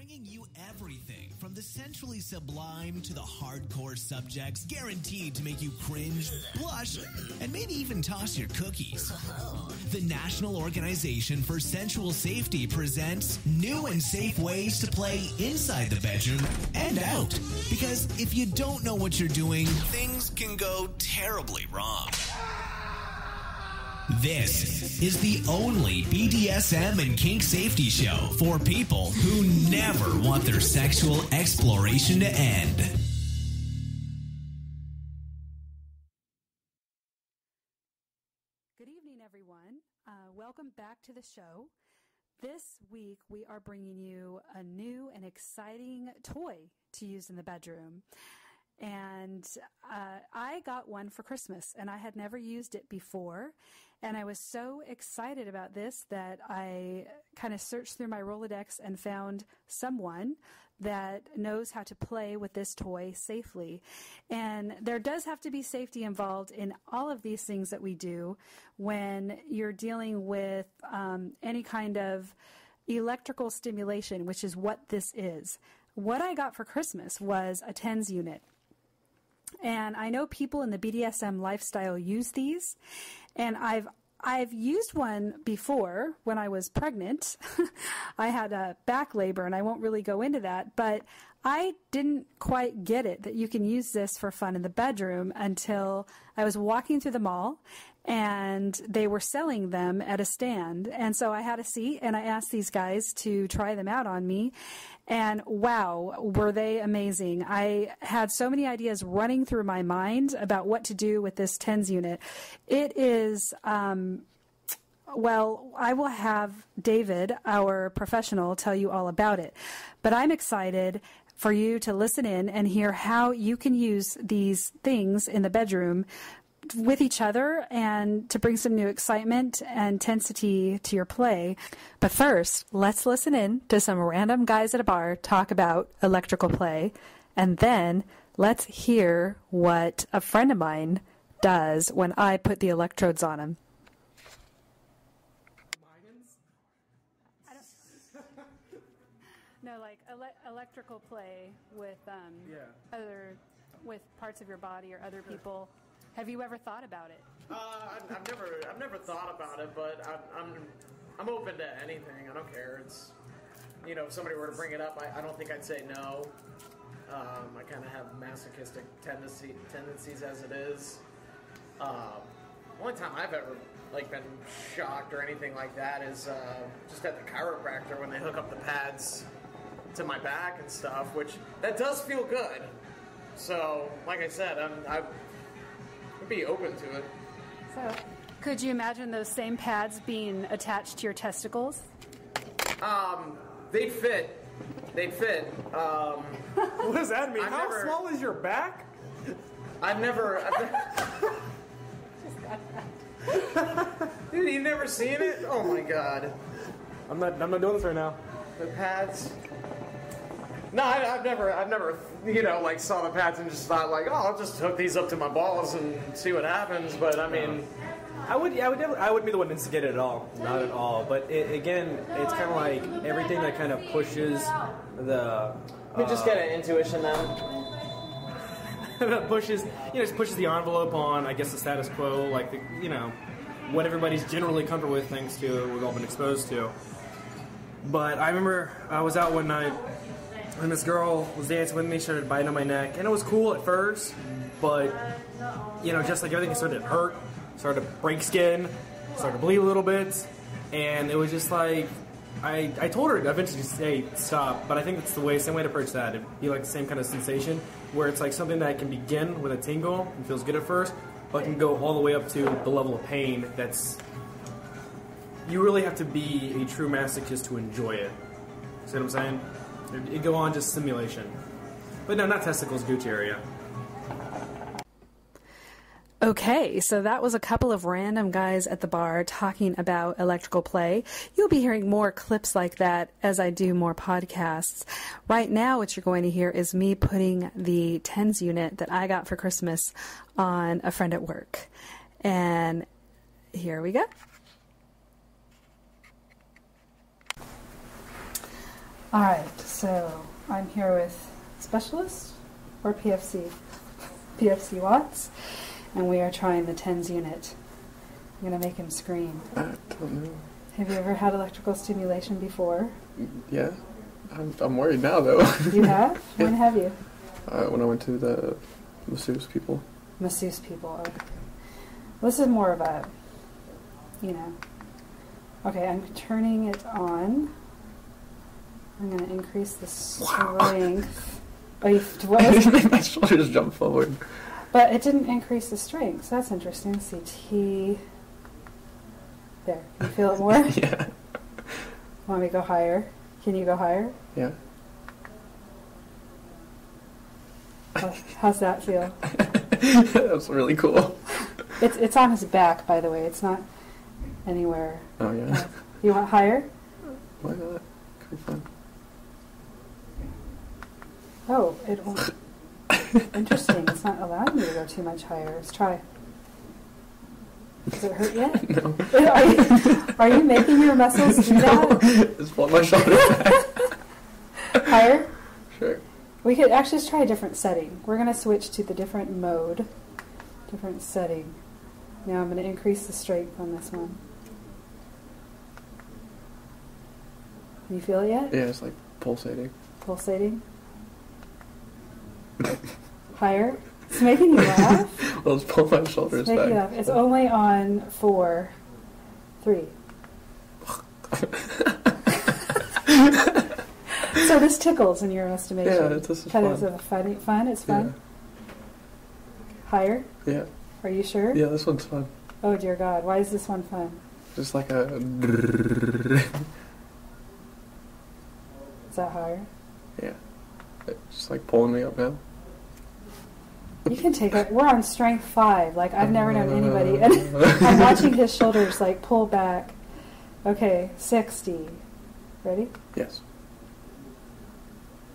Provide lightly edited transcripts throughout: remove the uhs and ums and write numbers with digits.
bringing you everything from the sensually sublime to the hardcore subjects guaranteed to make you cringe, blush, and maybe even toss your cookies. The National Organization for Sensual Safety presents new and safe ways to play inside the bedroom and out. Because if you don't know what you're doing, things can go terribly wrong. This is the only BDSM and kink safety show for people who never want their sexual exploration to end. Good evening, everyone. Welcome back to the show. This week, we are bringing you a new and exciting toy to use in the bedroom. And I got one for Christmas, and I had never used it before. And I was so excited about this that I kind of searched through my Rolodex and found someone that knows how to play with this toy safely. And there does have to be safety involved in all of these things that we do when you're dealing with any kind of electrical stimulation, which is what this is. What I got for Christmas was a TENS unit. And I know people in the BDSM lifestyle use these, and I've used one before when I was pregnant. I had a back labor, and I won't really go into that, but I didn't quite get it that you can use this for fun in the bedroom until I was walking through the mall, and they were selling them at a stand. And so I had a seat, and I asked these guys to try them out on me. And wow, were they amazing. I had so many ideas running through my mind about what to do with this TENS unit. It is, well, I will have David, our professional, tell you all about it. But I'm excited for you to listen in and hear how you can use these things in the bedroom with each other and to bring some new excitement and intensity to your play. But first, let's listen in to some random guys at a bar talk about electrical play, and then let's hear what a friend of mine does when I put the electrodes on him. No, like electrical play with with parts of your body or other people. Have you ever thought about it? I've never thought about it, but I'm open to anything. I don't care. It's, you know, if somebody were to bring it up, I don't think I'd say no. I kind of have masochistic tendencies as it is. Only time I've ever been shocked or anything like that is just at the chiropractor when they hook up the pads to my back and stuff, which that does feel good. So, like I said, I'd be open to it. So, could you imagine those same pads being attached to your testicles? They'd fit. What does that mean? How small is your back? I've never. Dude, you've never seen it? Oh my god. I'm not doing this right now. The pads. No, I've never, saw the pads and just thought I'll just hook these up to my balls and see what happens. But I mean, I wouldn't be the one to instigate it at all, not at all. But again, it's kind of like everything that kind of pushes the. We just get an intuition then. pushes the envelope on, I guess, the status quo, what everybody's generally comfortable with, thanks to we've all been exposed to. But I remember I was out one night. And this girl was dancing with me, started biting on my neck, and it was cool at first, but, just like everything, it started to hurt, started to break skin, started to bleed a little bit, and it was just like, I told her eventually to say stop, but I think it's the same way to approach that. It'd be like the same kind of sensation, where it's like something that can begin with a tingle and feels good at first, but can go all the way up to the level of pain that's, you really have to be a true masochist to enjoy it. See what I'm saying? It go on just simulation. But no, not testicles, gooch area. Okay, so that was a couple of random guys at the bar talking about electrical play. You'll be hearing more clips like that as I do more podcasts. Right now, what you're going to hear is me putting the TENS unit that I got for Christmas on a friend at work. And here we go. All right, so I'm here with Specialist or PFC Watts, and we are trying the TENS unit. I'm going to make him scream. I don't know. Have you ever had electrical stimulation before? Yeah. I'm worried now, though. You have? Yeah. When have you? When I went to the masseuse people. Masseuse people, okay. This is more of a, Okay, I'm turning it on. I'm going to increase the strength. What? My shoulders jump forward. But it didn't increase the strength, so that's interesting. Let's see, T. There. Can you feel it more? Yeah. Want me to go higher? Can you go higher? Yeah. How's that feel? That's really cool. It's on his back, by the way. It's not anywhere. Oh, yeah. You want higher? Why not? Could be fun. Oh, it won't. Interesting. It's not allowing me to go too much higher. Let's try. Does it hurt yet? No. Are you making your muscles do that? Just pull my shoulders back. Higher? Sure. We could actually just try a different setting. We're going to switch to the different mode, different setting. Now I'm going to increase the strength on this one. Can you feel it yet? Yeah, it's like pulsating. Pulsating? Higher? It's making you laugh? Well, let's pull my shoulders It's making you back. laugh. It's only on 4, 3. So this tickles in your estimation. Yeah, this is Kind fun. of fun? It's fun? Higher? Yeah. Are you sure? Yeah, this one's fun. Oh dear God, why is this one fun? Just like a... Is that higher? Yeah. It's just like pulling me up now. You can take it. We're on strength 5. Like, I've never known anybody. And I'm watching his shoulders, like, pull back. Okay, 60. Ready? Yes.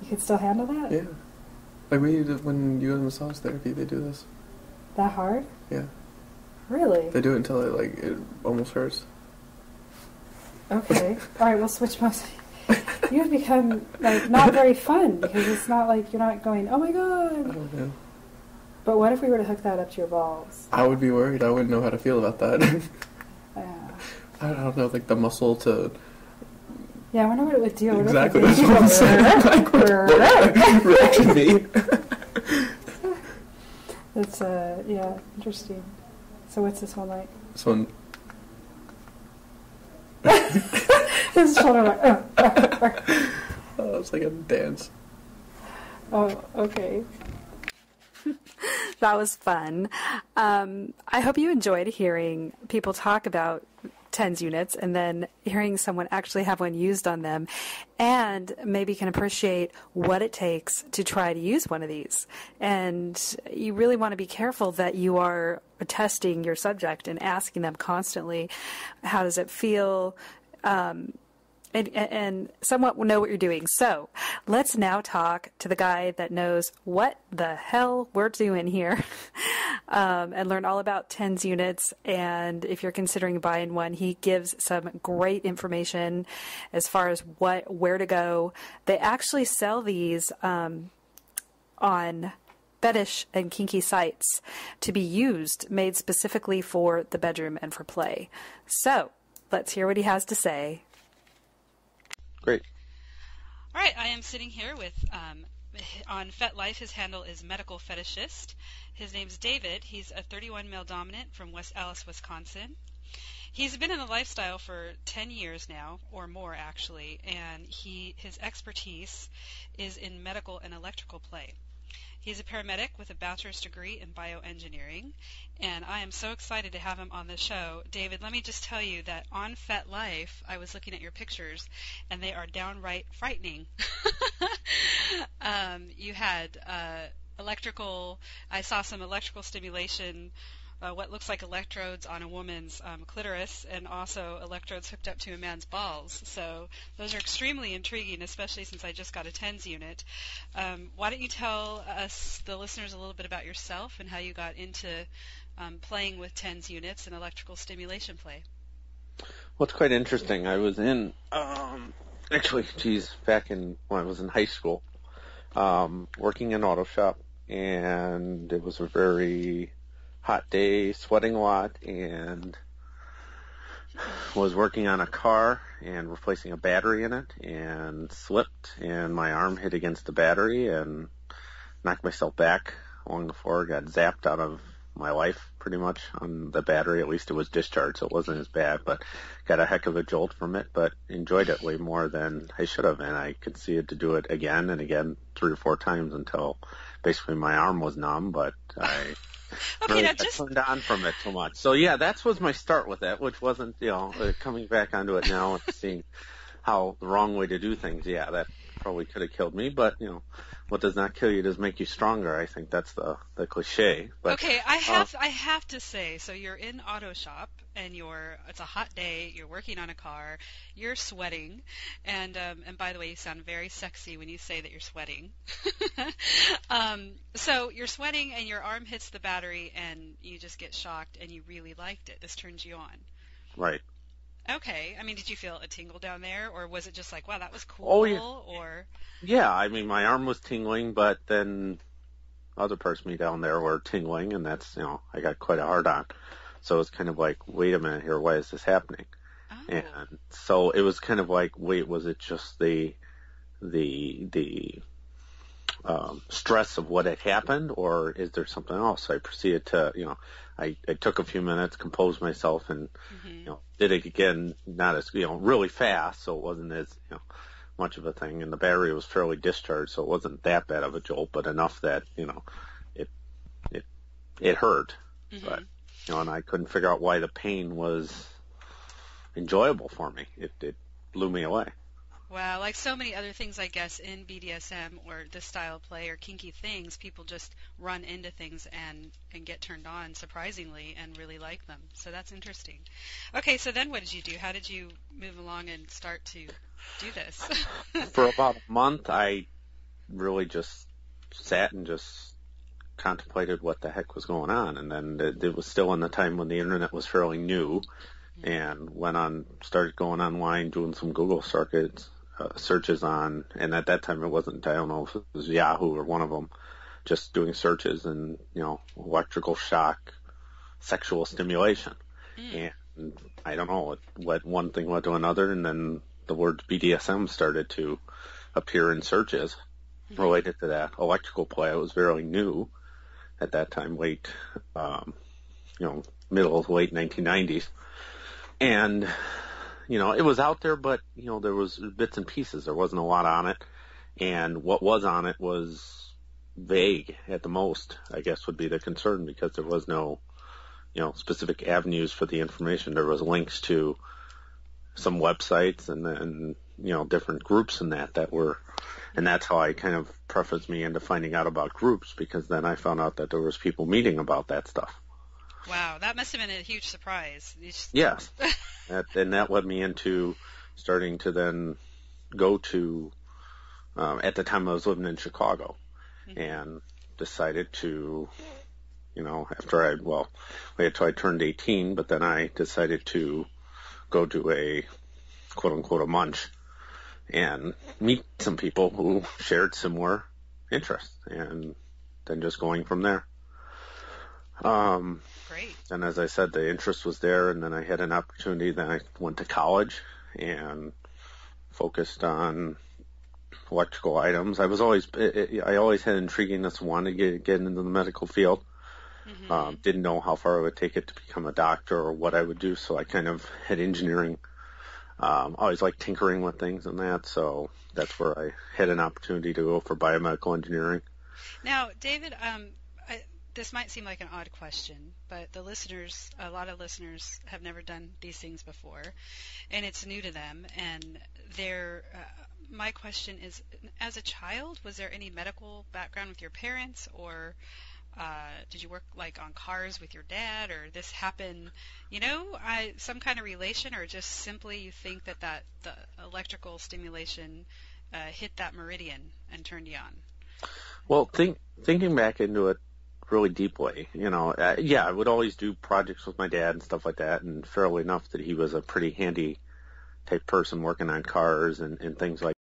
You can still handle that? Yeah. Like when you go to massage therapy, they do this. That hard? Yeah. Really? They do it until it almost hurts. Okay. All right, we'll switch most. You've become, like, not very fun because it's not like you're not going, oh my I God. don't know. But what if we were to hook that up to your balls? I would be worried. I wouldn't know how to feel about that. Yeah. I don't know, like the muscle to... Yeah, I wonder what it would do. Exactly, that's what I'm saying. Like, what reaction be? That's, yeah, interesting. So what's this one like? This one... His shoulder like, Oh, it's like a dance. Oh, okay. That was fun. I hope you enjoyed hearing people talk about TENS units and then hearing someone actually have one used on them, and maybe can appreciate what it takes to try to use one of these. And you really want to be careful that you are testing your subject and asking them constantly, how does it feel? And somewhat know what you're doing. So let's now talk to the guy that knows what the hell we're doing here and learn all about TENS units. And if you're considering buying one, he gives some great information as far as where to go. They actually sell these on fetish and kinky sites to be used, made specifically for the bedroom and for play. So let's hear what he has to say. Great. All right, I am sitting here with, on FetLife, his handle is Medical Fetishist. His name's David. He's a 31 male dominant from West Allis, Wisconsin. He's been in the lifestyle for 10 years now, or more actually, and his expertise is in medical and electrical play. He's a paramedic with a bachelor's degree in bioengineering, and I am so excited to have him on the show. David, let me just tell you that on FetLife, I was looking at your pictures, and they are downright frightening. You had electrical, I saw some electrical stimulation, what looks like electrodes on a woman's clitoris, and also electrodes hooked up to a man's balls. So those are extremely intriguing, especially since I just got a TENS unit. Why don't you tell us, the listeners, a little bit about yourself and how you got into playing with TENS units and electrical stimulation play? Well, it's quite interesting. I was in Actually, geez, back when I was in high school, working in auto shop, and it was a very hot day, sweating a lot, and was working on a car and replacing a battery in it, and slipped, and my arm hit against the battery and knocked myself back along the floor, got zapped out of my life pretty much on the battery. At least it was discharged, so it wasn't as bad, but got a heck of a jolt from it, but enjoyed it way more than I should have, and I continued to do it again and again 3 or 4 times until basically my arm was numb, but I Okay, now got turned on from it too much. So yeah, that was my start with it, which wasn't, coming back onto it now and seeing how the wrong way to do things, yeah, that probably could have killed me, but, what does not kill you does make you stronger. I think that's the cliche. But, okay, I have to say, so you're in auto shop and it's a hot day, you're working on a car, you're sweating, and by the way, you sound very sexy when you say that you're sweating. So you're sweating and your arm hits the battery and you just get shocked and you really liked it. This turns you on. Right. Okay. I mean, did you feel a tingle down there, or was it just like, wow, that was cool? Oh, yeah. Or Yeah, I mean, my arm was tingling, but then other parts of me down there were tingling, and that's, I got quite a hard on. So it's kind of like, wait a minute here, why is this happening? Oh. And so it was kind of like, wait, was it just the stress of what had happened, or is there something else? I proceeded to, I took a few minutes, composed myself, and, did it again, not as, really fast, so it wasn't as, much of a thing. And the battery was fairly discharged, so it wasn't that bad of a jolt, but enough that, it hurt. Mm-hmm. But, and I couldn't figure out why the pain was enjoyable for me. It blew me away. Wow, like so many other things, I guess, in BDSM or this style of play or kinky things, people just run into things and get turned on, surprisingly, and really like them. So that's interesting. Okay, so then what did you do? How did you move along and start to do this? For about a month, I really just sat and just contemplated what the heck was going on. And then it was still in the time when the internet was fairly new, and started going online, doing some Google searches on, and at that time it wasn't, I don't know if it was Yahoo or one of them, just doing searches and, electrical shock, sexual stimulation. And I don't know, what one thing led to another, and then the word BDSM started to appear in searches related to that. Electrical play was very new at that time, middle to late 1990s. And, it was out there, but, there was bits and pieces. There wasn't a lot on it. And what was on it was vague at the most, I guess would be the concern, because there was no, specific avenues for the information. There was links to some websites and different groups and that were, and that's how I kind of prefaced me into finding out about groups, because then I found out that there was people meeting about that stuff. Wow, that must have been a huge surprise. Yes. And that led me into starting to then go to, at the time I was living in Chicago, and decided to, wait until I turned 18, but then I decided to go to a quote unquote a munch and meet some people who shared similar interests, and then just going from there. Great. And as I said, the interest was there, and then I had an opportunity. Then I went to college and focused on electrical items. I always had intriguingness, wanted to get into the medical field. Didn't know how far I would take it to become a doctor or what I would do, so I kind of had engineering. Always liked tinkering with things and that, so that's where I had an opportunity to go for biomedical engineering. Now, David, this might seem like an odd question, but a lot of listeners have never done these things before, and it's new to them. And my question is, as a child, was there any medical background with your parents, or did you work like on cars with your dad, or this happen, some kind of relation, or just simply you think that the electrical stimulation hit that meridian and turned you on? Well, thinking back into it really deeply, I would always do projects with my dad and stuff like that, and fairly enough that he was a pretty handy type person working on cars and things like